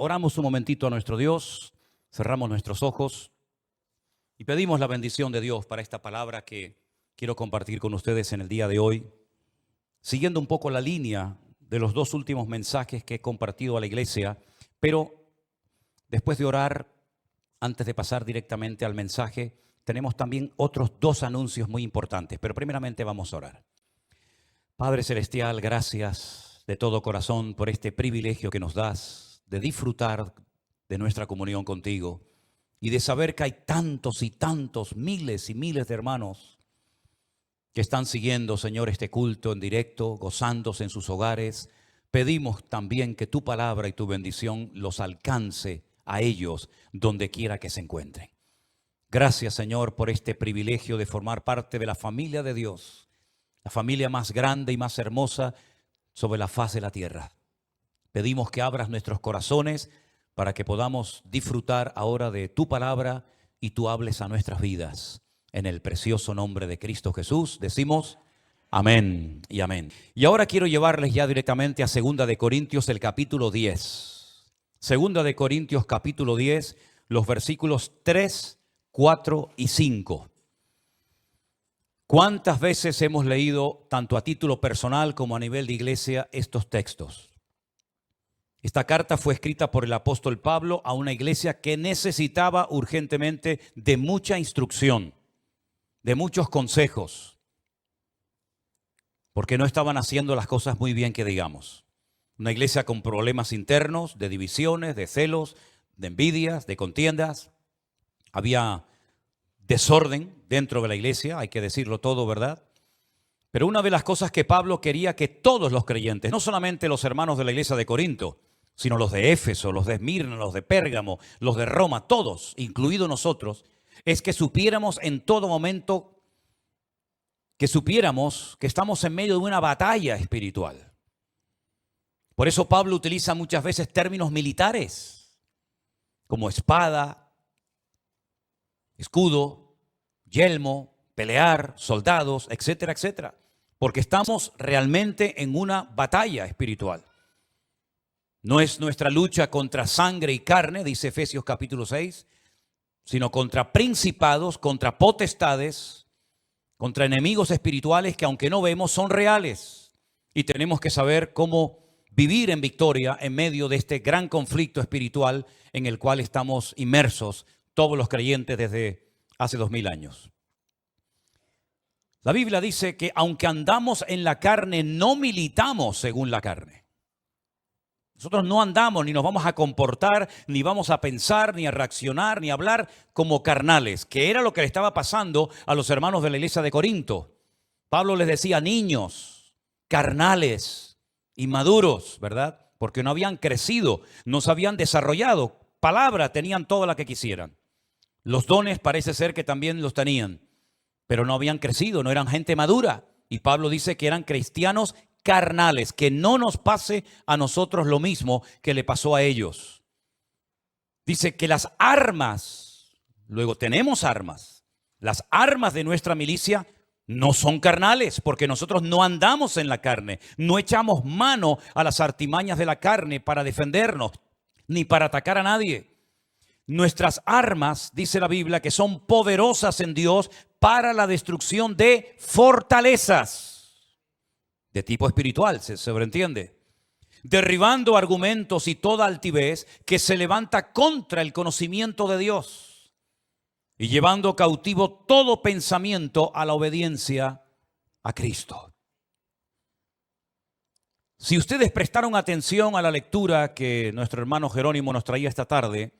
Oramos un momentito a nuestro Dios, cerramos nuestros ojos y pedimos la bendición de Dios para esta palabra que quiero compartir con ustedes en el día de hoy, siguiendo un poco la línea de los dos últimos mensajes que he compartido a la iglesia, pero después de orar, antes de pasar directamente al mensaje, tenemos también otros dos anuncios muy importantes, pero primeramente vamos a orar. Padre Celestial, gracias de todo corazón por este privilegio que nos das de disfrutar de nuestra comunión contigo y de saber que hay tantos y tantos, miles y miles de hermanos que están siguiendo, Señor, este culto en directo, gozándose en sus hogares. Pedimos también que tu palabra y tu bendición los alcance a ellos donde quiera que se encuentren. Gracias, Señor, por este privilegio de formar parte de la familia de Dios, la familia más grande y más hermosa sobre la faz de la tierra. Pedimos que abras nuestros corazones para que podamos disfrutar ahora de tu palabra y tú hables a nuestras vidas. En el precioso nombre de Cristo Jesús decimos amén y amén. Y ahora quiero llevarles ya directamente a 2 de Corintios, el capítulo 10. 2 de Corintios, capítulo 10, los versículos 3, 4 y 5. ¿Cuántas veces hemos leído, tanto a título personal como a nivel de iglesia, estos textos? Esta carta fue escrita por el apóstol Pablo a una iglesia que necesitaba urgentemente de mucha instrucción, de muchos consejos, porque no estaban haciendo las cosas muy bien, que digamos. Una iglesia con problemas internos, de divisiones, de celos, de envidias, de contiendas. Había desorden dentro de la iglesia, hay que decirlo todo, ¿verdad? Pero una de las cosas que Pablo quería que todos los creyentes, no solamente los hermanos de la iglesia de Corinto, sino los de Éfeso, los de Esmirna, los de Pérgamo, los de Roma, todos, incluidos nosotros, es que supiéramos en todo momento, que supiéramos que estamos en medio de una batalla espiritual. Por eso Pablo utiliza muchas veces términos militares, como espada, escudo, yelmo, pelear, soldados, etcétera, etcétera. Porque estamos realmente en una batalla espiritual. No es nuestra lucha contra sangre y carne, dice Efesios capítulo 6, sino contra principados, contra potestades, contra enemigos espirituales que aunque no vemos son reales. Y tenemos que saber cómo vivir en victoria en medio de este gran conflicto espiritual en el cual estamos inmersos todos los creyentes desde hace 2000 años. La Biblia dice que aunque andamos en la carne, no militamos según la carne. Nosotros no andamos, ni nos vamos a comportar, ni vamos a pensar, ni a reaccionar, ni a hablar como carnales, que era lo que le estaba pasando a los hermanos de la iglesia de Corinto. Pablo les decía niños, carnales, inmaduros, ¿verdad? Porque no habían crecido, no se habían desarrollado. Palabra tenían toda la que quisieran. Los dones parece ser que también los tenían, pero no habían crecido, no eran gente madura. Y Pablo dice que eran cristianos carnales, que no nos pase a nosotros lo mismo que le pasó a ellos. Dice que las armas, luego tenemos armas, las armas de nuestra milicia no son carnales, porque nosotros no andamos en la carne, no echamos mano a las artimañas de la carne para defendernos, ni para atacar a nadie. Nuestras armas, dice la Biblia, que son poderosas en Dios para la destrucción de fortalezas. De tipo espiritual, se sobreentiende. Derribando argumentos y toda altivez que se levanta contra el conocimiento de Dios. Y llevando cautivo todo pensamiento a la obediencia a Cristo. Si ustedes prestaron atención a la lectura que nuestro hermano Jerónimo nos traía esta tarde,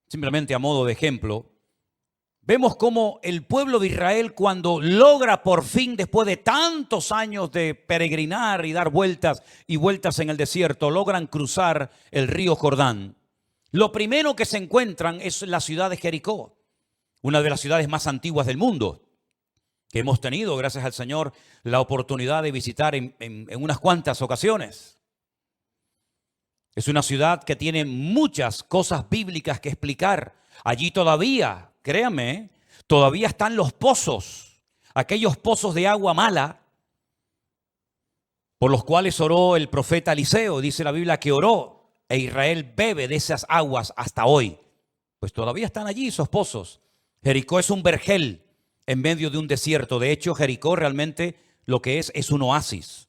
simplemente a modo de ejemplo, vemos cómo el pueblo de Israel, cuando logra por fin, después de tantos años de peregrinar y dar vueltas y vueltas en el desierto, logran cruzar el río Jordán. Lo primero que se encuentran es la ciudad de Jericó, una de las ciudades más antiguas del mundo, que hemos tenido, gracias al Señor, la oportunidad de visitar en unas cuantas ocasiones. Es una ciudad que tiene muchas cosas bíblicas que explicar. Allí todavía, créanme, todavía están los pozos, aquellos pozos de agua mala por los cuales oró el profeta Eliseo. Dice la Biblia que oró e Israel bebe de esas aguas hasta hoy. Pues todavía están allí esos pozos. Jericó es un vergel en medio de un desierto. De hecho, Jericó realmente lo que es un oasis.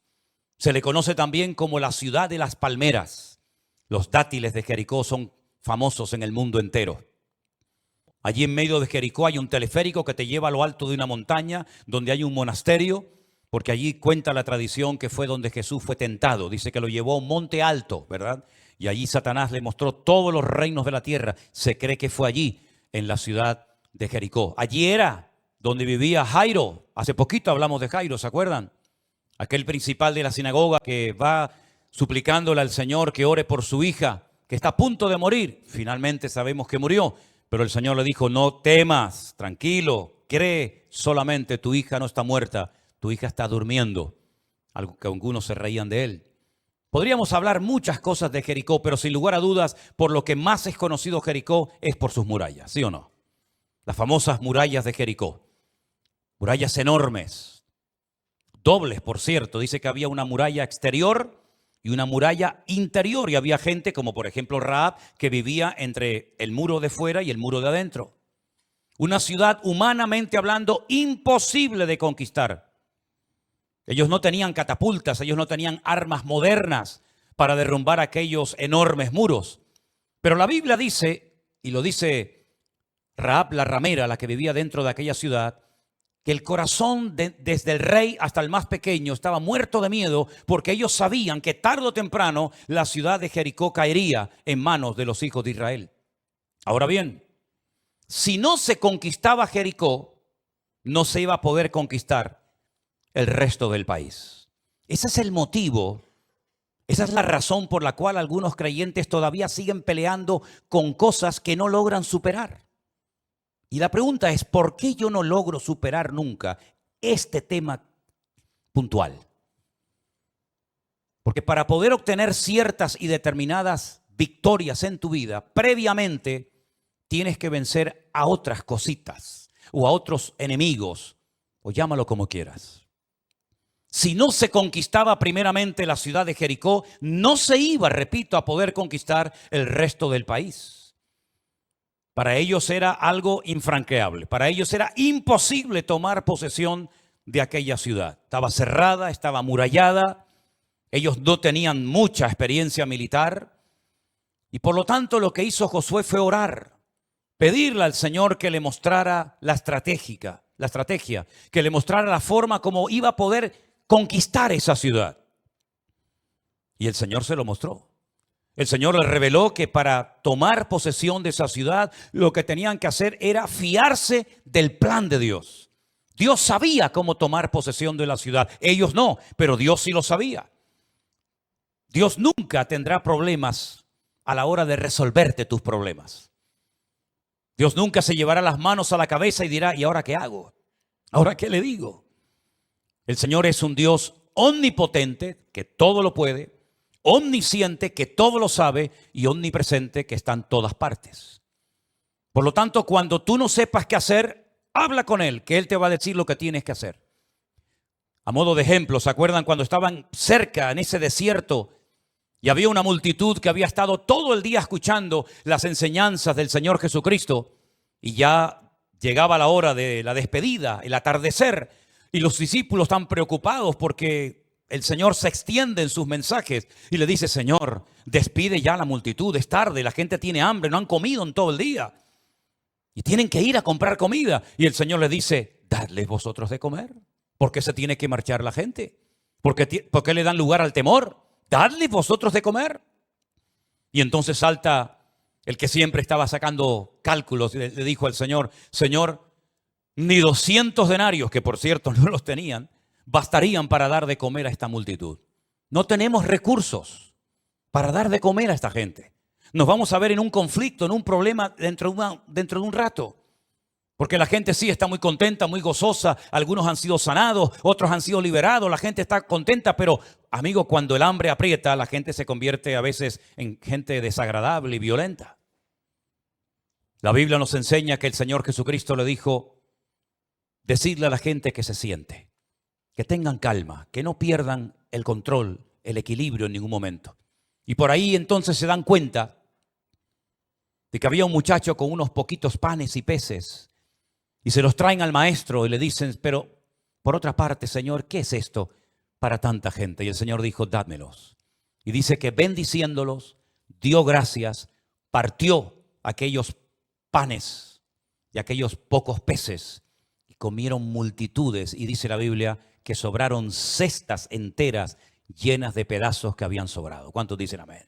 Se le conoce también como la ciudad de las palmeras. Los dátiles de Jericó son famosos en el mundo entero. Allí en medio de Jericó hay un teleférico que te lleva a lo alto de una montaña donde hay un monasterio, porque allí cuenta la tradición que fue donde Jesús fue tentado. Dice que lo llevó a un monte alto, ¿verdad? Y allí Satanás le mostró todos los reinos de la tierra. Se cree que fue allí, en la ciudad de Jericó. Allí era donde vivía Jairo. Hace poquito hablamos de Jairo, ¿se acuerdan? Aquel principal de la sinagoga que va suplicándole al Señor que ore por su hija, que está a punto de morir. Finalmente sabemos que murió, pero el Señor le dijo, no temas, tranquilo, cree solamente, tu hija no está muerta, tu hija está durmiendo. Algo que algunos se reían de él. Podríamos hablar muchas cosas de Jericó, pero sin lugar a dudas, por lo que más es conocido Jericó es por sus murallas, ¿sí o no? Las famosas murallas de Jericó. Murallas enormes, dobles, por cierto. Dice que había una muralla exterior y una muralla interior. Y había gente, como por ejemplo Rahab, que vivía entre el muro de fuera y el muro de adentro. Una ciudad humanamente hablando imposible de conquistar. Ellos no tenían catapultas, ellos no tenían armas modernas para derrumbar aquellos enormes muros. Pero la Biblia dice, y lo dice Rahab la ramera, la que vivía dentro de aquella ciudad, que el corazón desde el rey hasta el más pequeño estaba muerto de miedo porque ellos sabían que tarde o temprano la ciudad de Jericó caería en manos de los hijos de Israel. Ahora bien, si no se conquistaba Jericó, no se iba a poder conquistar el resto del país. Ese es el motivo, esa es la razón por la cual algunos creyentes todavía siguen peleando con cosas que no logran superar. Y la pregunta es, ¿por qué yo no logro superar nunca este tema puntual? Porque para poder obtener ciertas y determinadas victorias en tu vida, previamente tienes que vencer a otras cositas o a otros enemigos, o llámalo como quieras. Si no se conquistaba primeramente la ciudad de Jericó, no se iba, repito, a poder conquistar el resto del país. Para ellos era algo infranqueable. Para ellos era imposible tomar posesión de aquella ciudad. Estaba cerrada, estaba amurallada. Ellos no tenían mucha experiencia militar. Y por lo tanto lo que hizo Josué fue orar. Pedirle al Señor que le mostrara la estrategia, que le mostrara la forma como iba a poder conquistar esa ciudad. Y el Señor se lo mostró. El Señor le reveló que para tomar posesión de esa ciudad, lo que tenían que hacer era fiarse del plan de Dios. Dios sabía cómo tomar posesión de la ciudad. Ellos no, pero Dios sí lo sabía. Dios nunca tendrá problemas a la hora de resolverte tus problemas. Dios nunca se llevará las manos a la cabeza y dirá, ¿y ahora qué hago? ¿Ahora qué le digo? El Señor es un Dios omnipotente, que todo lo puede, omnisciente, que todo lo sabe, y omnipresente, que está en todas partes. Por lo tanto, cuando tú no sepas qué hacer, habla con Él, que Él te va a decir lo que tienes que hacer. A modo de ejemplo, ¿se acuerdan cuando estaban cerca en ese desierto y había una multitud que había estado todo el día escuchando las enseñanzas del Señor Jesucristo y ya llegaba la hora de la despedida, el atardecer, y los discípulos están preocupados porque el Señor se extiende en sus mensajes y le dice, Señor, despide ya a la multitud, es tarde, la gente tiene hambre, no han comido en todo el día y tienen que ir a comprar comida. Y el Señor le dice, dadles vosotros de comer. ¿Por qué se tiene que marchar la gente? ¿Por qué le dan lugar al temor? Dadles vosotros de comer. Y entonces salta el que siempre estaba sacando cálculos, le dijo al Señor, Señor, ni 200 denarios, que por cierto no los tenían, bastarían para dar de comer a esta multitud. No tenemos recursos para dar de comer a esta gente. Nos vamos a ver en un conflicto, en un problema dentro de un rato. Porque la gente sí está muy contenta, muy gozosa. Algunos han sido sanados, otros han sido liberados. La gente está contenta, pero amigo, cuando el hambre aprieta, la gente se convierte a veces en gente desagradable y violenta. La Biblia nos enseña que el Señor Jesucristo le dijo, decidle a la gente que se siente, que tengan calma, que no pierdan el control, el equilibrio en ningún momento. Y por ahí entonces se dan cuenta de que había un muchacho con unos poquitos panes y peces. Y se los traen al maestro y le dicen, pero por otra parte, Señor, ¿qué es esto para tanta gente? Y el Señor dijo, dámelos. Y dice que bendiciéndolos, dio gracias, partió aquellos panes y aquellos pocos peces. Y comieron multitudes. Y dice la Biblia que sobraron cestas enteras llenas de pedazos que habían sobrado. ¿Cuántos dicen amén?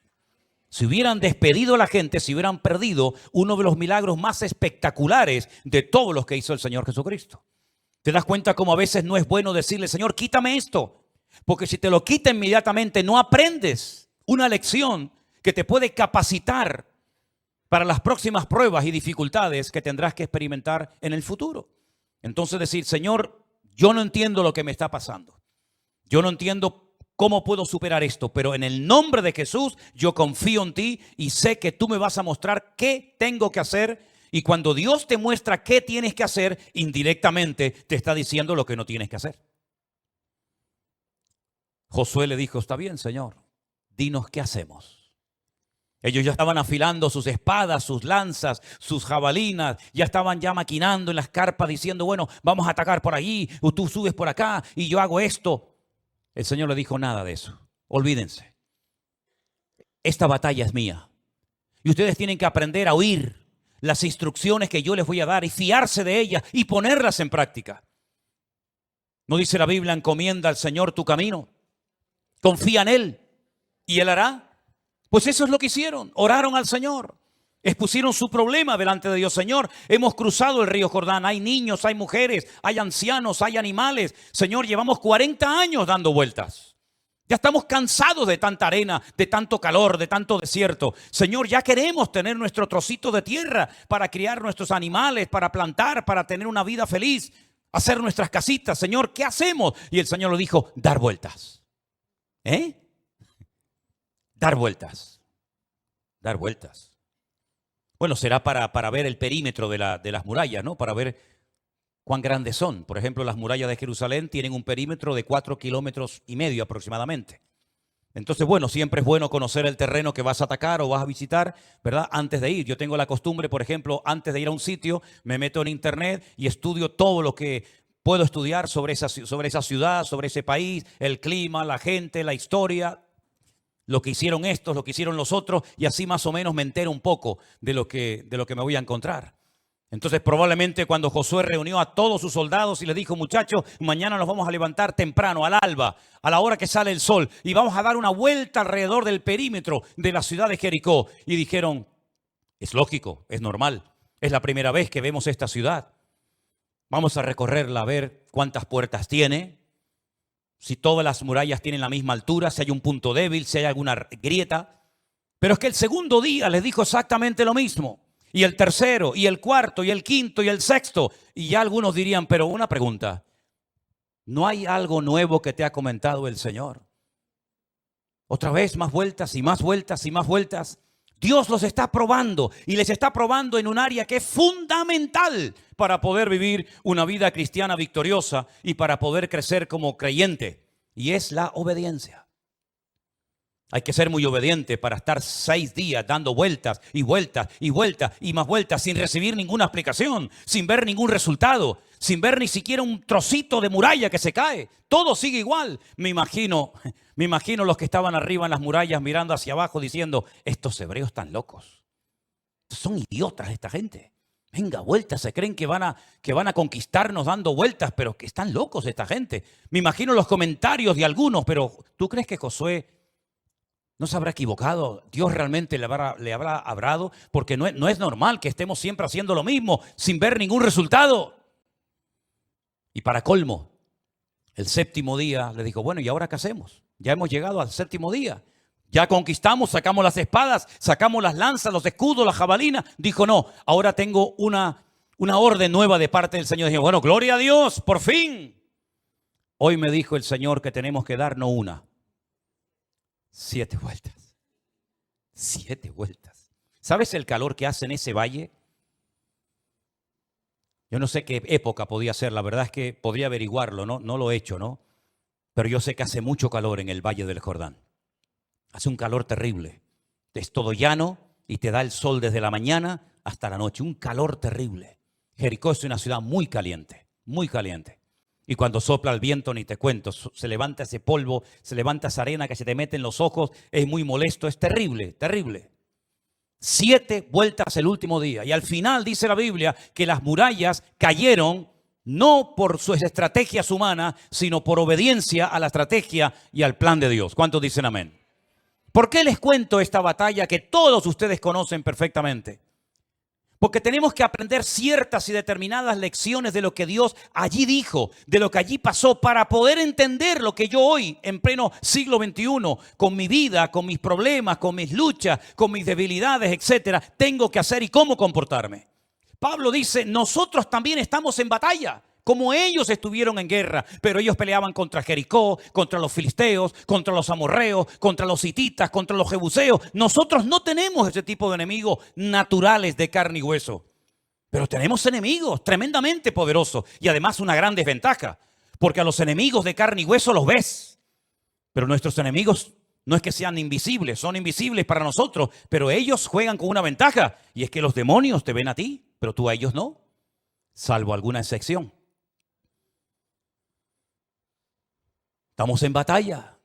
Si hubieran despedido a la gente, si hubieran perdido uno de los milagros más espectaculares de todos los que hizo el Señor Jesucristo. ¿Te das cuenta cómo a veces no es bueno decirle, Señor, quítame esto? Porque si te lo quita inmediatamente, no aprendes una lección que te puede capacitar para las próximas pruebas y dificultades que tendrás que experimentar en el futuro. Entonces decir, Señor, yo no entiendo lo que me está pasando. Yo no entiendo cómo puedo superar esto, pero en el nombre de Jesús yo confío en ti y sé que tú me vas a mostrar qué tengo que hacer. Y cuando Dios te muestra qué tienes que hacer, indirectamente te está diciendo lo que no tienes que hacer. Josué le dijo, está bien, Señor, dinos qué hacemos. Ellos ya estaban afilando sus espadas, sus lanzas, sus jabalinas, ya estaban ya maquinando en las carpas diciendo, bueno, vamos a atacar por allí, o tú subes por acá y yo hago esto. El Señor le dijo, nada de eso, olvídense. Esta batalla es mía y ustedes tienen que aprender a oír las instrucciones que yo les voy a dar y fiarse de ellas y ponerlas en práctica. ¿No dice la Biblia, encomienda al Señor tu camino? Confía en Él y Él hará. Pues eso es lo que hicieron, oraron al Señor, expusieron su problema delante de Dios. Señor, hemos cruzado el río Jordán, hay niños, hay mujeres, hay ancianos, hay animales. Señor, llevamos 40 años dando vueltas. Ya estamos cansados de tanta arena, de tanto calor, de tanto desierto. Señor, ya queremos tener nuestro trocito de tierra para criar nuestros animales, para plantar, para tener una vida feliz, hacer nuestras casitas. Señor, ¿qué hacemos? Y el Señor le dijo, dar vueltas. Dar vueltas. Dar vueltas. Bueno, será para ver el perímetro de las murallas, ¿no? Para ver cuán grandes son. Por ejemplo, las murallas de Jerusalén tienen un perímetro de 4,5 kilómetros aproximadamente. Entonces, bueno, siempre es bueno conocer el terreno que vas a atacar o vas a visitar, ¿verdad? Antes de ir. Yo tengo la costumbre, por ejemplo, antes de ir a un sitio, me meto en internet y estudio todo lo que puedo estudiar sobre esa ciudad, sobre ese país, el clima, la gente, la historia, lo que hicieron estos, lo que hicieron los otros, y así más o menos me entero un poco de lo que me voy a encontrar. Entonces probablemente cuando Josué reunió a todos sus soldados y les dijo, muchachos, mañana nos vamos a levantar temprano, al alba, a la hora que sale el sol, y vamos a dar una vuelta alrededor del perímetro de la ciudad de Jericó. Y dijeron, es lógico, es normal, es la primera vez que vemos esta ciudad. Vamos a recorrerla a ver cuántas puertas tiene, si todas las murallas tienen la misma altura, si hay un punto débil, si hay alguna grieta. Pero es que el segundo día les dijo exactamente lo mismo. Y el tercero, y el cuarto, y el quinto, y el sexto. Y ya algunos dirían, pero una pregunta, ¿no hay algo nuevo que te ha comentado el Señor? Otra vez más vueltas y más vueltas y más vueltas. Dios los está probando y les está probando en un área que es fundamental para poder vivir una vida cristiana victoriosa y para poder crecer como creyente. Y es la obediencia. Hay que ser muy obediente para estar 6 días dando vueltas y vueltas y vueltas y más vueltas sin recibir ninguna explicación, sin ver ningún resultado, sin ver ni siquiera un trocito de muralla que se cae. Todo sigue igual. Me imagino los que estaban arriba en las murallas mirando hacia abajo diciendo, estos hebreos están locos. Son idiotas esta gente. Venga, vueltas, se creen que van a conquistarnos dando vueltas, pero que están locos esta gente. Me imagino los comentarios de algunos, pero ¿tú crees que Josué no se habrá equivocado? Dios realmente le habrá hablado, porque no es normal que estemos siempre haciendo lo mismo sin ver ningún resultado. Y para colmo, el séptimo día le dijo, bueno, ¿y ahora qué hacemos? Ya hemos llegado al séptimo día. Ya conquistamos, sacamos las espadas, sacamos las lanzas, los escudos, las jabalinas. Dijo, no, ahora tengo una orden nueva de parte del Señor. Dije, bueno, gloria a Dios, por fin. Hoy me dijo el Señor que tenemos que dar no una, 7 vueltas. 7 vueltas. ¿Sabes el calor que hace en ese valle? Yo no sé qué época podía ser, la verdad es que podría averiguarlo, no lo he hecho, ¿no? Pero yo sé que hace mucho calor en el Valle del Jordán. Hace un calor terrible. Es todo llano y te da el sol desde la mañana hasta la noche. Un calor terrible. Jericó es una ciudad muy caliente, muy caliente. Y cuando sopla el viento, ni te cuento, se levanta ese polvo, se levanta esa arena que se te mete en los ojos, es muy molesto, es terrible, terrible. 7 vueltas el último día. Y al final dice la Biblia que las murallas cayeron no por sus estrategias humanas, sino por obediencia a la estrategia y al plan de Dios. ¿Cuántos dicen amén? ¿Por qué les cuento esta batalla que todos ustedes conocen perfectamente? Porque tenemos que aprender ciertas y determinadas lecciones de lo que Dios allí dijo, de lo que allí pasó, para poder entender lo que yo hoy, en pleno siglo XXI, con mi vida, con mis problemas, con mis luchas, con mis debilidades, etcétera, tengo que hacer y cómo comportarme. Pablo dice, nosotros también estamos en batalla, como ellos estuvieron en guerra, pero ellos peleaban contra Jericó, contra los filisteos, contra los amorreos, contra los hititas, contra los jebuseos. Nosotros no tenemos ese tipo de enemigos naturales de carne y hueso, pero tenemos enemigos tremendamente poderosos y además una gran desventaja, porque a los enemigos de carne y hueso los ves, pero nuestros enemigos no es que sean invisibles, son invisibles para nosotros, pero ellos juegan con una ventaja y es que los demonios te ven a ti, pero tú a ellos no, salvo alguna excepción. Estamos en batalla.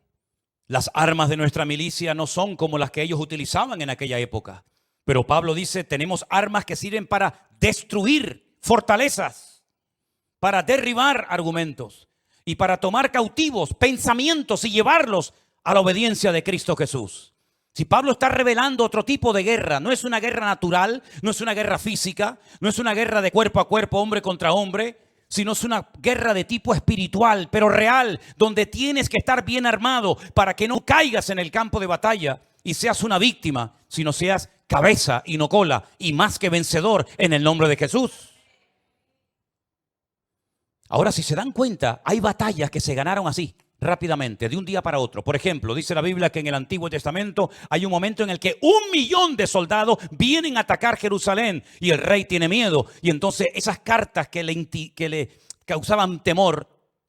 Las armas de nuestra milicia no son como las que ellos utilizaban en aquella época. Pero Pablo dice, tenemos armas que sirven para destruir fortalezas, para derribar argumentos y para tomar cautivos pensamientos y llevarlos a la obediencia de Cristo Jesús. Si Pablo está revelando otro tipo de guerra, no es una guerra natural, no es una guerra física, no es una guerra de cuerpo a cuerpo, hombre contra hombre, sino es una guerra de tipo espiritual, pero real, donde tienes que estar bien armado para que no caigas en el campo de batalla y seas una víctima, sino seas cabeza y no cola, y más que vencedor en el nombre de Jesús. Ahora, si se dan cuenta, hay batallas que se ganaron así, rápidamente, de un día para otro. Por ejemplo, dice la Biblia que en el Antiguo Testamento hay un momento en el que 1.000.000 de soldados vienen a atacar Jerusalén y el rey tiene miedo. Y entonces esas cartas que le causaban temor,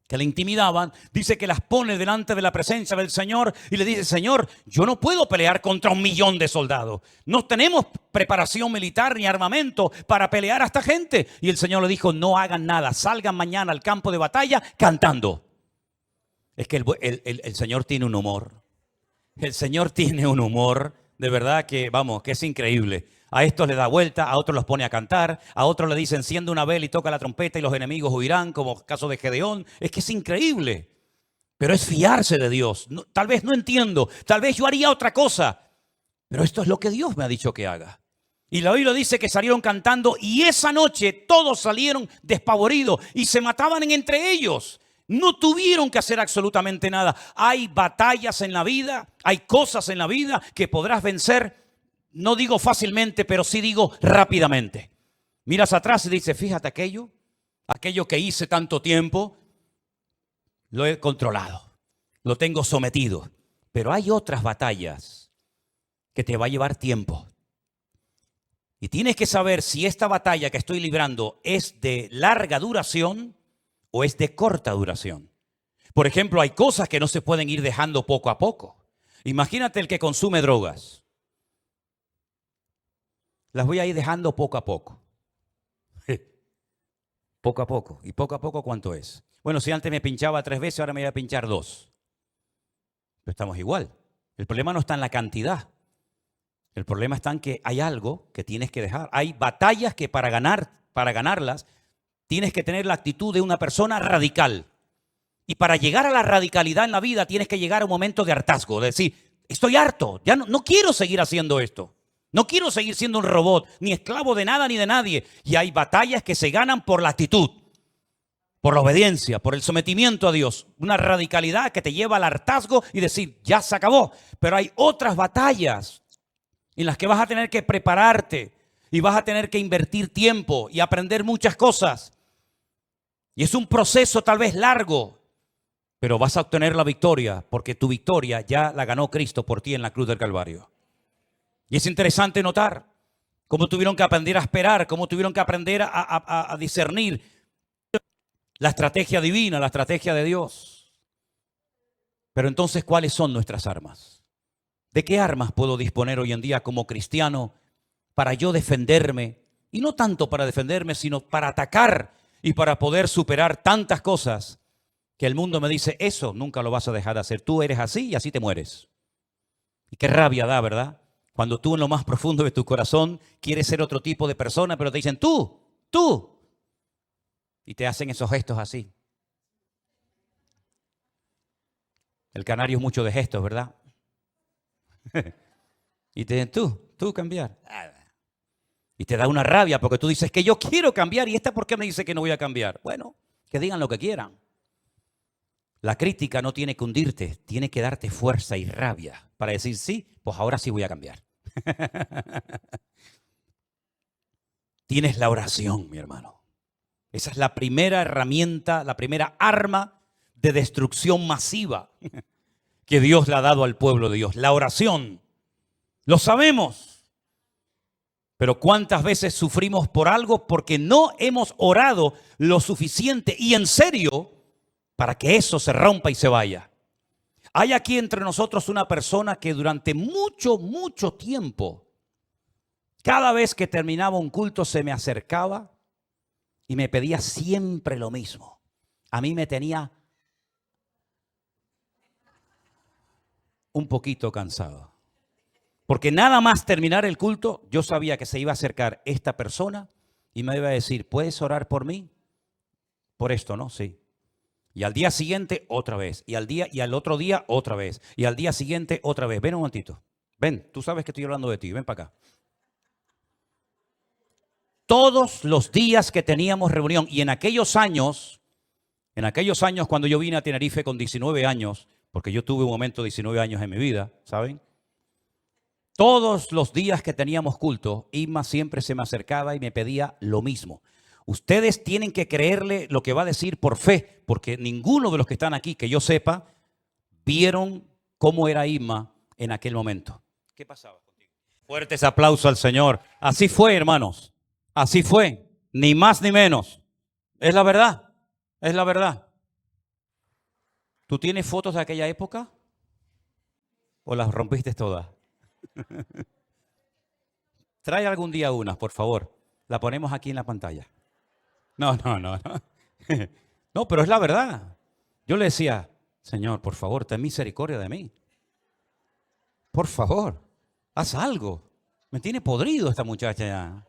que le intimidaban, dice que las pone delante de la presencia del Señor y le dice, Señor, yo no puedo pelear contra 1.000.000 de soldados. No tenemos preparación militar ni armamento para pelear a esta gente. Y el Señor le dijo, no hagan nada, salgan mañana al campo de batalla cantando. Es que el Señor tiene un humor. El Señor tiene un humor, de verdad que, vamos, que es increíble. A estos le da vuelta, a otros los pone a cantar, a otros le dice enciende una vela y toca la trompeta y los enemigos huirán, como caso de Gedeón. Es que es increíble. Pero es fiarse de Dios. No, tal vez no entiendo, tal vez yo haría otra cosa, pero esto es lo que Dios me ha dicho que haga. Y la Biblia dice que salieron cantando y esa noche todos salieron despavoridos y se mataban entre ellos. No tuvieron que hacer absolutamente nada. Hay batallas en la vida, hay cosas en la vida que podrás vencer, no digo fácilmente, pero sí digo rápidamente. Miras atrás y dices, fíjate aquello que hice tanto tiempo, lo he controlado, lo tengo sometido. Pero hay otras batallas que te va a llevar tiempo. Y tienes que saber si esta batalla que estoy librando es de larga duración o es de corta duración. Por ejemplo, hay cosas que no se pueden ir dejando poco a poco. Imagínate el que consume drogas. Las voy a ir dejando poco a poco. Poco a poco. ¿Y poco a poco cuánto es? Bueno, si antes me pinchaba 3 veces, ahora me voy a pinchar 2. Pero estamos igual. El problema no está en la cantidad. El problema está en que hay algo que tienes que dejar. Hay batallas que para ganarlas, tienes que tener la actitud de una persona radical. Y para llegar a la radicalidad en la vida tienes que llegar a un momento de hartazgo. De decir, estoy harto, ya no quiero seguir haciendo esto. No quiero seguir siendo un robot, ni esclavo de nada ni de nadie. Y hay batallas que se ganan por la actitud, por la obediencia, por el sometimiento a Dios. Una radicalidad que te lleva al hartazgo y decir, ya se acabó. Pero hay otras batallas en las que vas a tener que prepararte y vas a tener que invertir tiempo y aprender muchas cosas. Y es un proceso tal vez largo, pero vas a obtener la victoria porque tu victoria ya la ganó Cristo por ti en la cruz del Calvario. Y es interesante notar cómo tuvieron que aprender a esperar, cómo tuvieron que aprender a discernir la estrategia divina, la estrategia de Dios. Pero entonces, ¿cuáles son nuestras armas? ¿De qué armas puedo disponer hoy en día como cristiano para yo defenderme? Y no tanto para defenderme, sino para atacar y para poder superar tantas cosas que el mundo me dice, eso nunca lo vas a dejar de hacer. Tú eres así y así te mueres. Y qué rabia da, ¿verdad? Cuando tú en lo más profundo de tu corazón quieres ser otro tipo de persona, pero te dicen, tú. Y te hacen esos gestos así. El canario es mucho de gestos, ¿verdad? Y te dicen, tú cambiar. Y te da una rabia porque tú dices que yo quiero cambiar y esta ¿por qué me dice que no voy a cambiar? Bueno, que digan lo que quieran. La crítica no tiene que hundirte, tiene que darte fuerza y rabia para decir, sí, pues ahora sí voy a cambiar. Tienes la oración, mi hermano. Esa es la primera herramienta, la primera arma de destrucción masiva que Dios le ha dado al pueblo de Dios. La oración. Lo sabemos. Pero ¿cuántas veces sufrimos por algo porque no hemos orado lo suficiente y en serio para que eso se rompa y se vaya? Hay aquí entre nosotros una persona que durante mucho tiempo, cada vez que terminaba un culto se me acercaba y me pedía siempre lo mismo. A mí me tenía un poquito cansado. Porque nada más terminar el culto, yo sabía que se iba a acercar esta persona y me iba a decir, ¿puedes orar por mí? Por esto, ¿no? Sí. Y al día siguiente, otra vez. Y al otro día, otra vez. Y al día siguiente, otra vez. Ven un momentito. Ven, tú sabes que estoy hablando de ti. Ven para acá. Todos los días que teníamos reunión, y en aquellos años cuando yo vine a Tenerife con 19 años, porque yo tuve un momento de 19 años en mi vida, ¿saben? Todos los días que teníamos culto, Irma siempre se me acercaba y me pedía lo mismo. Ustedes tienen que creerle lo que va a decir por fe, porque ninguno de los que están aquí, que yo sepa, vieron cómo era Irma en aquel momento. ¿Qué pasaba contigo? Fuertes aplausos al Señor. Así fue, hermanos. Así fue. Ni más ni menos. Es la verdad. Es la verdad. ¿Tú tienes fotos de aquella época? ¿O las rompiste todas? Trae algún día unas, por favor. La ponemos aquí en la pantalla. No. No, pero es la verdad. Yo le decía, Señor, por favor, ten misericordia de mí. Por favor, haz algo. Me tiene podrido esta muchacha ya.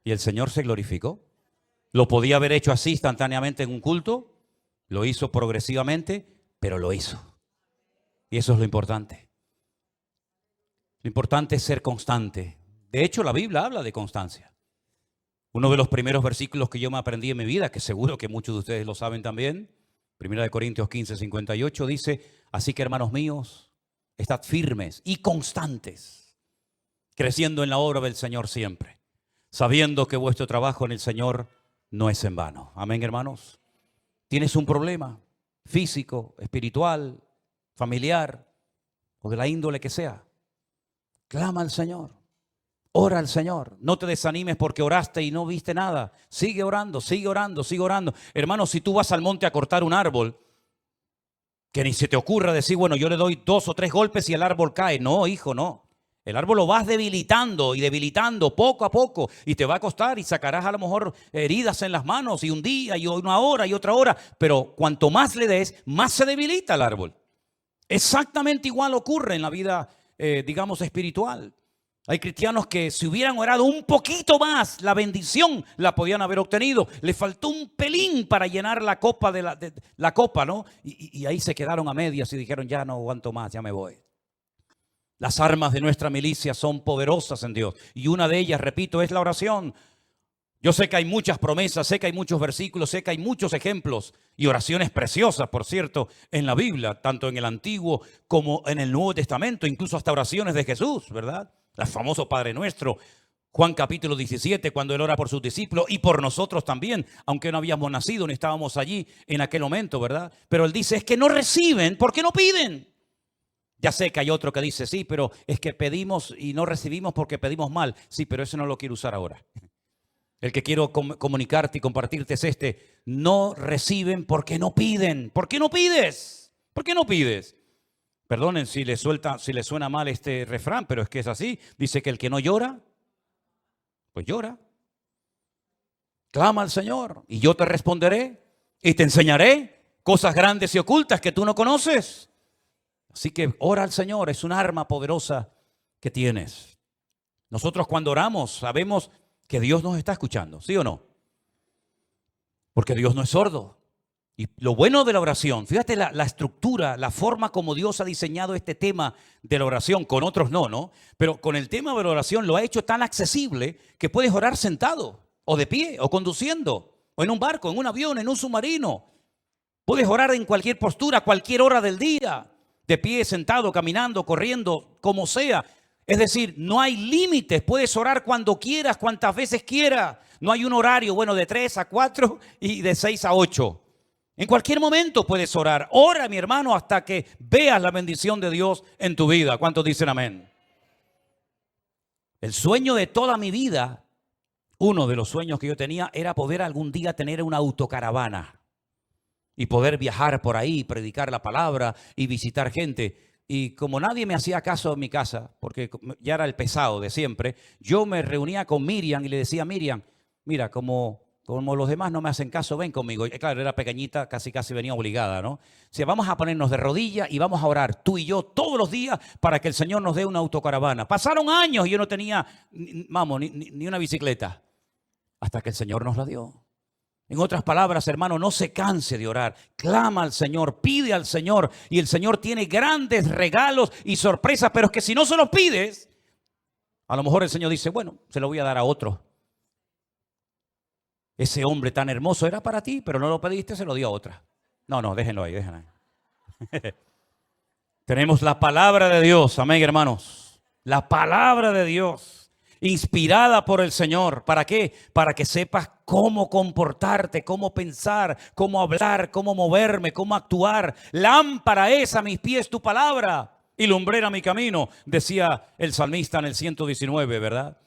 Y el Señor se glorificó. Lo podía haber hecho así instantáneamente en un culto. Lo hizo progresivamente, pero lo hizo. Y eso es lo importante. Lo importante es ser constante. De hecho, la Biblia habla de constancia. Uno de los primeros versículos que yo me aprendí en mi vida, que seguro que muchos de ustedes lo saben también, 1 Corintios 15, 58, dice, así que hermanos míos, estad firmes y constantes, creciendo en la obra del Señor siempre, sabiendo que vuestro trabajo en el Señor no es en vano. Amén, hermanos. ¿Tienes un problema físico, espiritual, familiar o de la índole que sea? Clama al Señor. Ora al Señor. No te desanimes porque oraste y no viste nada. Sigue orando, sigue orando, sigue orando. Hermano, si tú vas al monte a cortar un árbol, que ni se te ocurra decir, bueno, yo le doy 2 o 3 golpes y el árbol cae. No, hijo, no. El árbol lo vas debilitando y debilitando poco a poco y te va a costar y sacarás a lo mejor heridas en las manos y un día y una hora y otra hora. Pero cuanto más le des, más se debilita el árbol. Exactamente igual ocurre en la vida, digamos, espiritual. Hay cristianos que si hubieran orado un poquito más, la bendición la podían haber obtenido. Le faltó un pelín para llenar la copa, la copa, ¿no? Y ahí se quedaron a medias y dijeron, ya no aguanto más, ya me voy. Las armas de nuestra milicia son poderosas en Dios. Y una de ellas, repito, es la oración. Yo sé que hay muchas promesas, sé que hay muchos versículos, sé que hay muchos ejemplos y oraciones preciosas, por cierto, en la Biblia, tanto en el Antiguo como en el Nuevo Testamento, incluso hasta oraciones de Jesús, ¿verdad? El famoso Padre Nuestro, Juan capítulo 17, cuando Él ora por sus discípulos y por nosotros también, aunque no habíamos nacido ni estábamos allí en aquel momento, ¿verdad? Pero Él dice, es que no reciben porque no piden. Ya sé que hay otro que dice, sí, pero es que pedimos y no recibimos porque pedimos mal. Sí, pero eso no lo quiero usar ahora. El que quiero comunicarte y compartirte es este. No reciben porque no piden. ¿Por qué no pides? ¿Por qué no pides? Perdonen si le suena mal este refrán, pero es que es así. Dice que el que no llora, pues llora. Clama al Señor y yo te responderé y te enseñaré cosas grandes y ocultas que tú no conoces. Así que ora al Señor, es un arma poderosa que tienes. Nosotros cuando oramos sabemos que Dios nos está escuchando, ¿sí o no? Porque Dios no es sordo. Y lo bueno de la oración, fíjate la estructura, la forma como Dios ha diseñado este tema de la oración, con otros no, pero con el tema de la oración lo ha hecho tan accesible que puedes orar sentado, o de pie, o conduciendo, o en un barco, en un avión, en un submarino. Puedes orar en cualquier postura, cualquier hora del día, de pie, sentado, caminando, corriendo, como sea. Es decir, no hay límites, puedes orar cuando quieras, cuantas veces quieras. No hay un horario, bueno, de 3 a 4 y de 6 a 8. En cualquier momento puedes orar. Ora, mi hermano, hasta que veas la bendición de Dios en tu vida. ¿Cuántos dicen amén? El sueño de toda mi vida, uno de los sueños que yo tenía, era poder algún día tener una autocaravana y poder viajar por ahí, predicar la palabra y visitar gente. Y como nadie me hacía caso en mi casa, porque ya era el pesado de siempre, yo me reunía con Miriam y le decía: Miriam, mira, como los demás no me hacen caso, ven conmigo. Y claro, era pequeñita, casi venía obligada, ¿no? O sea, vamos a ponernos de rodillas y vamos a orar, tú y yo, todos los días, para que el Señor nos dé una autocaravana. Pasaron años y yo no tenía, ni una bicicleta, hasta que el Señor nos la dio. En otras palabras, hermano, no se canse de orar. Clama al Señor, pide al Señor. Y el Señor tiene grandes regalos y sorpresas, pero es que si no se los pides, a lo mejor el Señor dice: bueno, se lo voy a dar a otro. Ese hombre tan hermoso era para ti, pero no lo pediste, se lo dio a otra. No, déjenlo ahí, déjenlo ahí. Tenemos la palabra de Dios, amén, hermanos. La palabra de Dios, inspirada por el Señor. ¿Para qué? Para que sepas cómo comportarte, cómo pensar, cómo hablar, cómo moverme, cómo actuar. Lámpara es a mis pies tu palabra y lumbrera mi camino, decía el salmista en el 119, ¿verdad?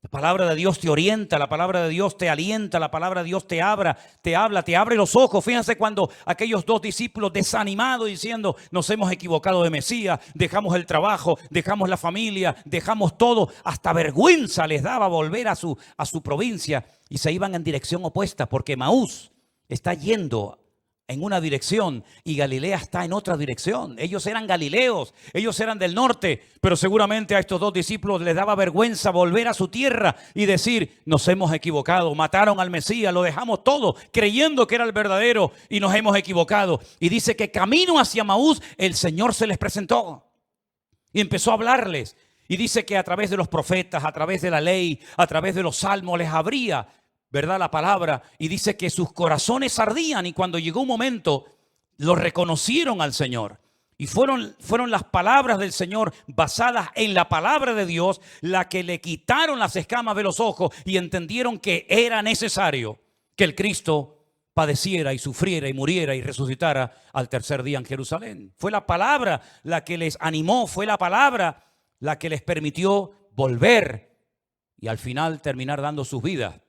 La palabra de Dios te orienta, la palabra de Dios te alienta, la palabra de Dios te habla, te abre los ojos. Fíjense cuando aquellos dos discípulos desanimados diciendo: nos hemos equivocado de Mesías, dejamos el trabajo, dejamos la familia, dejamos todo. Hasta vergüenza les daba volver a su provincia y se iban en dirección opuesta, porque Maús está yendo en una dirección y Galilea está en otra dirección. Ellos eran galileos, ellos eran del norte, pero seguramente a estos dos discípulos les daba vergüenza volver a su tierra y decir: nos hemos equivocado, mataron al Mesías, lo dejamos todo creyendo que era el verdadero y nos hemos equivocado. Y dice que camino hacia Maús el Señor se les presentó y empezó a hablarles. Y dice que a través de los profetas, a través de la ley, a través de los salmos les abría, ¿verdad?, la palabra. Y dice que sus corazones ardían, y cuando llegó un momento lo reconocieron al Señor. Y fueron las palabras del Señor basadas en la palabra de Dios la que le quitaron las escamas de los ojos y entendieron que era necesario que el Cristo padeciera y sufriera y muriera y resucitara al tercer día en Jerusalén. Fue la palabra la que les animó, fue la palabra la que les permitió volver y al final terminar dando sus vidas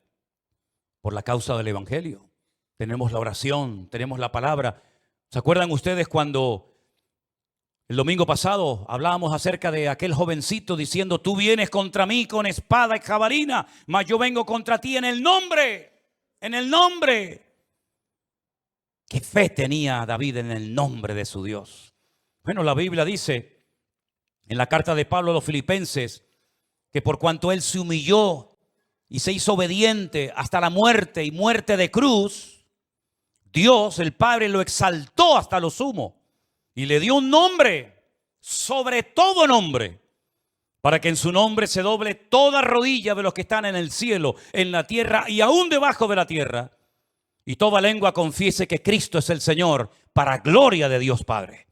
por la causa del evangelio. Tenemos la oración, tenemos la palabra. ¿Se acuerdan ustedes cuando el domingo pasado hablábamos acerca de aquel jovencito diciendo: tú vienes contra mí con espada y jabalina, mas yo vengo contra ti en el nombre, en el nombre? ¿Qué fe tenía David en el nombre de su Dios? Bueno, la Biblia dice en la carta de Pablo a los Filipenses que por cuanto él se humilló y se hizo obediente hasta la muerte y muerte de cruz, Dios, el Padre, lo exaltó hasta lo sumo y le dio un nombre sobre todo nombre, para que en su nombre se doble toda rodilla de los que están en el cielo, en la tierra y aún debajo de la tierra, y toda lengua confiese que Cristo es el Señor, para gloria de Dios Padre.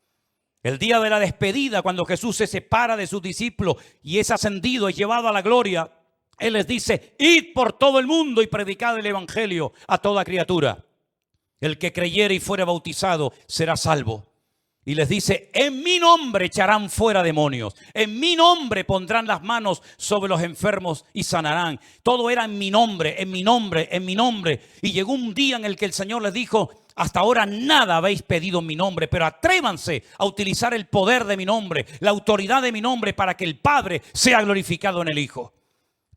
El día de la despedida, cuando Jesús se separa de sus discípulos y es ascendido y llevado a la gloria, Él les dice: id por todo el mundo y predicad el evangelio a toda criatura. El que creyere y fuere bautizado será salvo. Y les dice: en mi nombre echarán fuera demonios, en mi nombre pondrán las manos sobre los enfermos y sanarán. Todo era en mi nombre, en mi nombre, en mi nombre. Y llegó un día en el que el Señor les dijo: Hasta ahora nada habéis pedido en mi nombre, pero atrévanse a utilizar el poder de mi nombre, la autoridad de mi nombre, para que el Padre sea glorificado en el Hijo.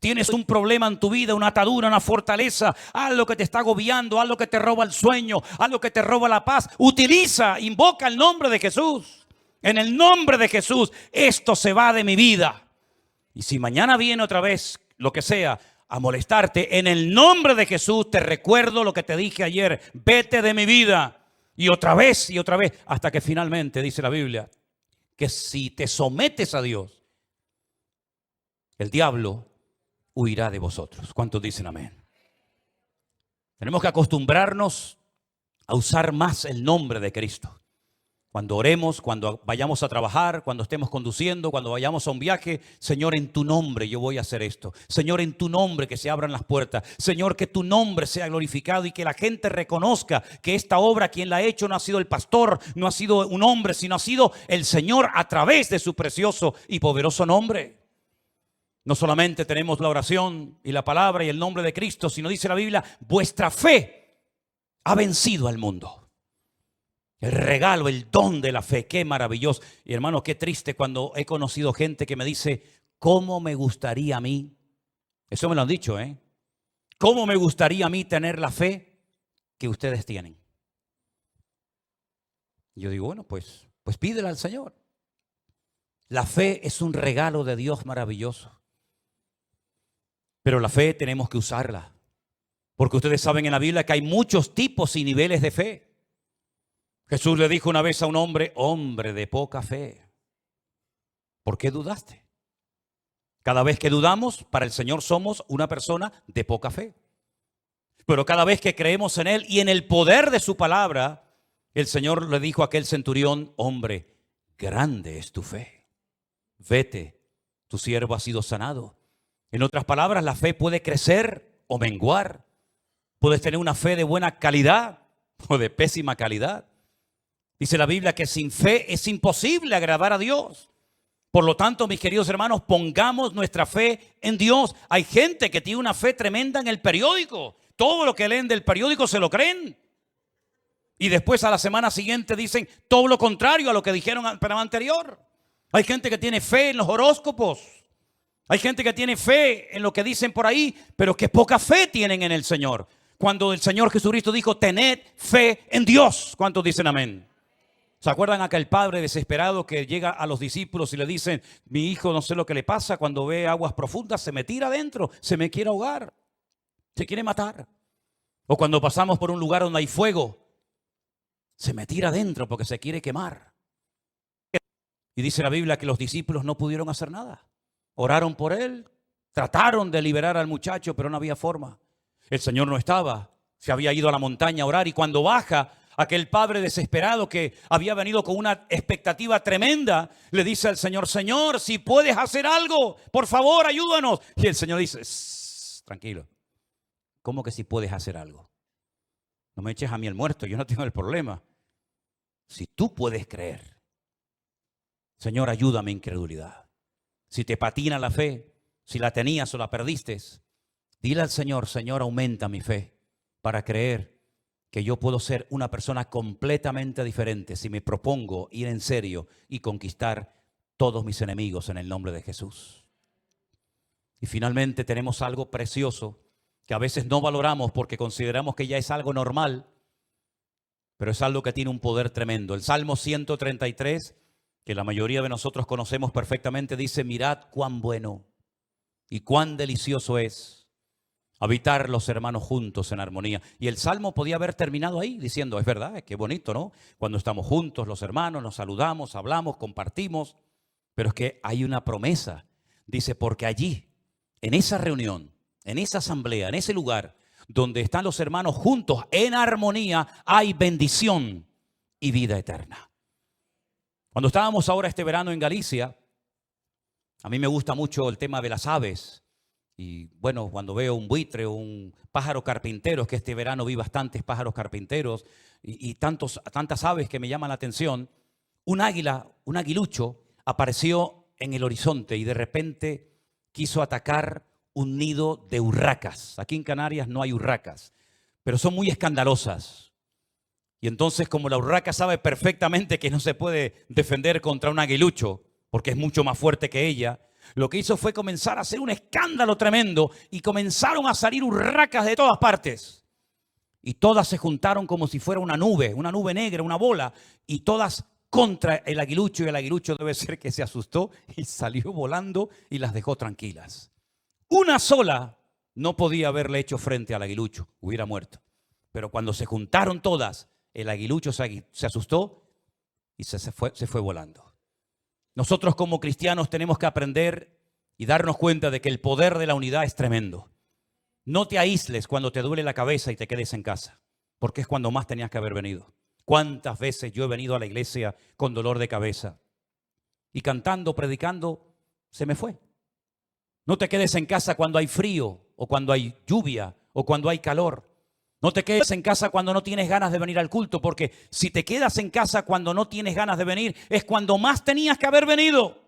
Tienes un problema en tu vida, una atadura, una fortaleza, algo que te está agobiando, algo que te roba el sueño, algo que te roba la paz. Utiliza, invoca el nombre de Jesús. En el nombre de Jesús, esto se va de mi vida. Y si mañana viene otra vez, lo que sea, a molestarte, en el nombre de Jesús te recuerdo lo que te dije ayer. Vete de mi vida. Y otra vez, hasta que finalmente, dice la Biblia, que si te sometes a Dios, el diablo huirá de vosotros. ¿Cuántos dicen amén? Tenemos que acostumbrarnos a usar más el nombre de Cristo. Cuando oremos, cuando vayamos a trabajar, cuando estemos conduciendo, cuando vayamos a un viaje, Señor, en tu nombre yo voy a hacer esto. Señor, en tu nombre que se abran las puertas. Señor, que tu nombre sea glorificado y que la gente reconozca que esta obra, quien la ha hecho, no ha sido el pastor, no ha sido un hombre, sino ha sido el Señor a través de su precioso y poderoso nombre. No solamente tenemos la oración y la palabra y el nombre de Cristo, sino dice la Biblia, vuestra fe ha vencido al mundo. El regalo, el don de la fe, qué maravilloso. Y hermano, qué triste cuando he conocido gente que me dice, ¿cómo me gustaría a mí? Eso me lo han dicho, ¿Cómo me gustaría a mí tener la fe que ustedes tienen? Yo digo, bueno, pues pídela al Señor. La fe es un regalo de Dios maravilloso. Pero la fe tenemos que usarla. Porque ustedes saben en la Biblia que hay muchos tipos y niveles de fe. Jesús le dijo una vez a un hombre, hombre de poca fe, ¿por qué dudaste? Cada vez que dudamos, para el Señor somos una persona de poca fe. Pero cada vez que creemos en Él y en el poder de su palabra, el Señor le dijo a aquel centurión, hombre, grande es tu fe. Vete, tu siervo ha sido sanado. En otras palabras, la fe puede crecer o menguar. Puedes tener una fe de buena calidad o de pésima calidad. Dice la Biblia que sin fe es imposible agradar a Dios. Por lo tanto, mis queridos hermanos, pongamos nuestra fe en Dios. Hay gente que tiene una fe tremenda en el periódico. Todo lo que leen del periódico se lo creen. Y después a la semana siguiente dicen todo lo contrario a lo que dijeron al programa anterior. Hay gente que tiene fe en los horóscopos. Hay gente que tiene fe en lo que dicen por ahí, pero que poca fe tienen en el Señor. Cuando el Señor Jesucristo dijo, tened fe en Dios. ¿Cuántos dicen amén? ¿Se acuerdan aquel padre desesperado que llega a los discípulos y le dicen, mi hijo no sé lo que le pasa, cuando ve aguas profundas se me tira adentro, se me quiere ahogar, se quiere matar? O cuando pasamos por un lugar donde hay fuego, se me tira adentro porque se quiere quemar. Y dice la Biblia que los discípulos no pudieron hacer nada. Oraron por él, trataron de liberar al muchacho, pero no había forma. El Señor no estaba, se había ido a la montaña a orar, y cuando baja, aquel padre desesperado que había venido con una expectativa tremenda, le dice al Señor, Señor, si puedes hacer algo, por favor, ayúdanos. Y el Señor dice, tranquilo, ¿cómo que si puedes hacer algo? No me eches a mí el muerto, yo no tengo el problema. Si tú puedes creer, Señor, ayuda a mi incredulidad. Si te patina la fe, si la tenías o la perdiste, dile al Señor, Señor, aumenta mi fe para creer que yo puedo ser una persona completamente diferente si me propongo ir en serio y conquistar todos mis enemigos en el nombre de Jesús. Y finalmente tenemos algo precioso que a veces no valoramos porque consideramos que ya es algo normal, pero es algo que tiene un poder tremendo. El Salmo 133, que la mayoría de nosotros conocemos perfectamente, dice, mirad cuán bueno y cuán delicioso es habitar los hermanos juntos en armonía. Y el Salmo podía haber terminado ahí diciendo, es verdad, qué bonito, ¿no? Cuando estamos juntos los hermanos, nos saludamos, hablamos, compartimos. Pero es que hay una promesa. Dice, porque allí, en esa reunión, en esa asamblea, en ese lugar donde están los hermanos juntos en armonía, hay bendición y vida eterna. Cuando estábamos ahora este verano en Galicia, a mí me gusta mucho el tema de las aves. Y bueno, cuando veo un buitre o un pájaro carpintero, que este verano vi bastantes pájaros carpinteros y tantas aves que me llaman la atención, un águila, un aguilucho, apareció en el horizonte y de repente quiso atacar un nido de urracas. Aquí en Canarias no hay urracas, pero son muy escandalosas. Y entonces, como la urraca sabe perfectamente que no se puede defender contra un aguilucho, porque es mucho más fuerte que ella, lo que hizo fue comenzar a hacer un escándalo tremendo y comenzaron a salir urracas de todas partes. Y todas se juntaron como si fuera una nube negra, una bola, y todas contra el aguilucho. Y el aguilucho debe ser que se asustó y salió volando y las dejó tranquilas. Una sola no podía haberle hecho frente al aguilucho, hubiera muerto. Pero cuando se juntaron todas, el aguilucho se asustó y se fue volando. Nosotros como cristianos tenemos que aprender y darnos cuenta de que el poder de la unidad es tremendo. No te aísles cuando te duele la cabeza y te quedes en casa, porque es cuando más tenías que haber venido. ¿Cuántas veces yo he venido a la iglesia con dolor de cabeza? Y cantando, predicando, se me fue. No te quedes en casa cuando hay frío, o cuando hay lluvia, o cuando hay calor. No te quedes en casa cuando no tienes ganas de venir al culto, porque si te quedas en casa cuando no tienes ganas de venir, es cuando más tenías que haber venido.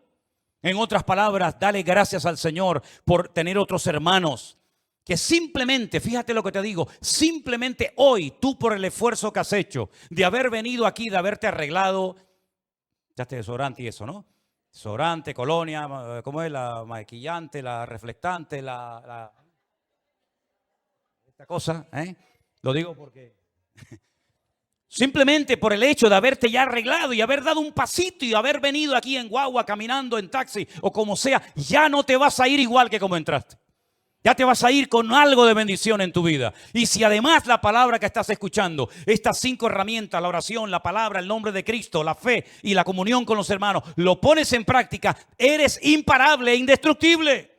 En otras palabras, dale gracias al Señor por tener otros hermanos que simplemente, fíjate lo que te digo, simplemente hoy tú por el esfuerzo que has hecho de haber venido aquí, de haberte arreglado, ya te desodorante y eso, ¿no? Desodorante, colonia, ¿cómo es? La maquillante, la reflectante, esta cosa, ¿eh? Lo digo porque simplemente por el hecho de haberte ya arreglado y haber dado un pasito y haber venido aquí en guagua, caminando en taxi o como sea, ya no te vas a ir igual que como entraste. Ya te vas a ir con algo de bendición en tu vida. Y si además la palabra que estás escuchando, estas 5 herramientas, la oración, la palabra, el nombre de Cristo, la fe y la comunión con los hermanos, lo pones en práctica, eres imparable e indestructible.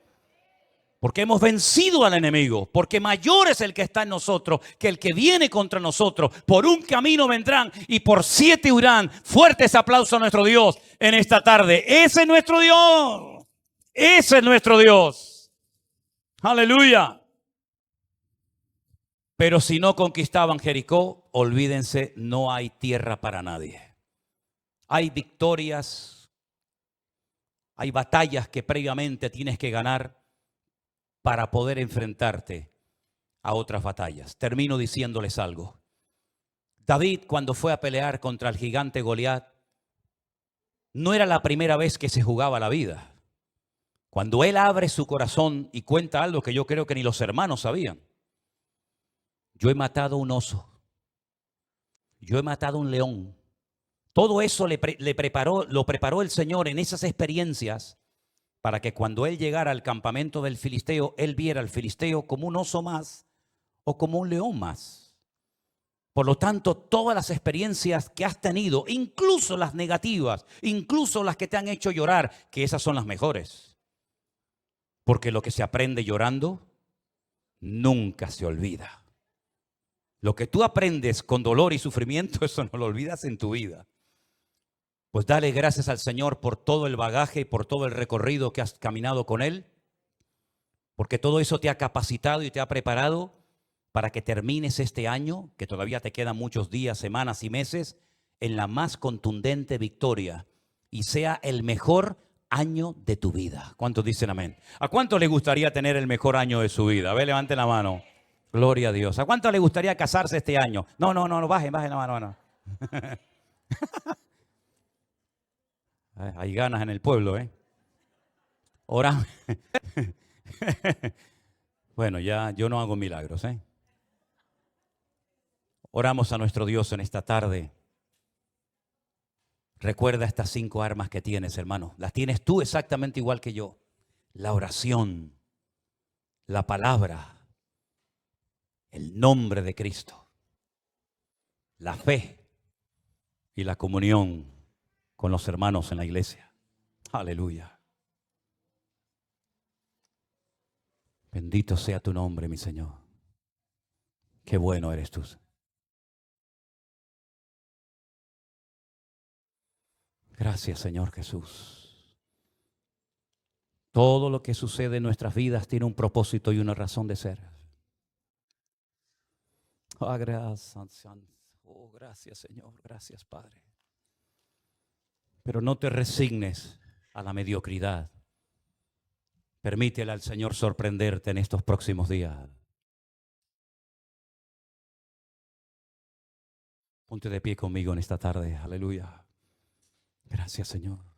Porque hemos vencido al enemigo, porque mayor es el que está en nosotros que el que viene contra nosotros. Por un camino vendrán y por 7 huirán. Fuertes aplausos a nuestro Dios en esta tarde. Ese es nuestro Dios. Ese es nuestro Dios. Aleluya. Pero si no conquistaban Jericó, olvídense, no hay tierra para nadie. Hay victorias, hay batallas que previamente tienes que ganar para poder enfrentarte a otras batallas. Termino diciéndoles algo. David, cuando fue a pelear contra el gigante Goliat, no era la primera vez que se jugaba la vida. Cuando él abre su corazón y cuenta algo que yo creo que ni los hermanos sabían. Yo he matado un oso. Yo he matado un león. Todo eso lo preparó el Señor en esas experiencias para que cuando él llegara al campamento del filisteo, él viera al filisteo como un oso más o como un león más. Por lo tanto, todas las experiencias que has tenido, incluso las negativas, incluso las que te han hecho llorar, que esas son las mejores. Porque lo que se aprende llorando, nunca se olvida. Lo que tú aprendes con dolor y sufrimiento, eso no lo olvidas en tu vida. Pues dale gracias al Señor por todo el bagaje y por todo el recorrido que has caminado con Él, porque todo eso te ha capacitado y te ha preparado para que termines este año, que todavía te quedan muchos días, semanas y meses, en la más contundente victoria y sea el mejor año de tu vida. ¿Cuántos dicen amén? ¿A cuánto le gustaría tener el mejor año de su vida? A ver, levanten la mano. Gloria a Dios. ¿A cuánto le gustaría casarse este año? No, bajen la mano. Hay ganas en el pueblo, ¿eh? Ahora, bueno, ya yo no hago milagros, ¿eh? Oramos a nuestro Dios en esta tarde. Recuerda estas 5 armas que tienes, hermano. Las tienes tú exactamente igual que yo. La oración, la palabra, el nombre de Cristo, la fe y la comunión con los hermanos en la iglesia. Aleluya. Bendito sea tu nombre, mi Señor. Qué bueno eres tú. Gracias, Señor Jesús. Todo lo que sucede en nuestras vidas tiene un propósito y una razón de ser. Oh, gracias, Señor. Gracias, Padre. Pero no te resignes a la mediocridad. Permítele al Señor sorprenderte en estos próximos días. Ponte de pie conmigo en esta tarde. Aleluya. Gracias, Señor.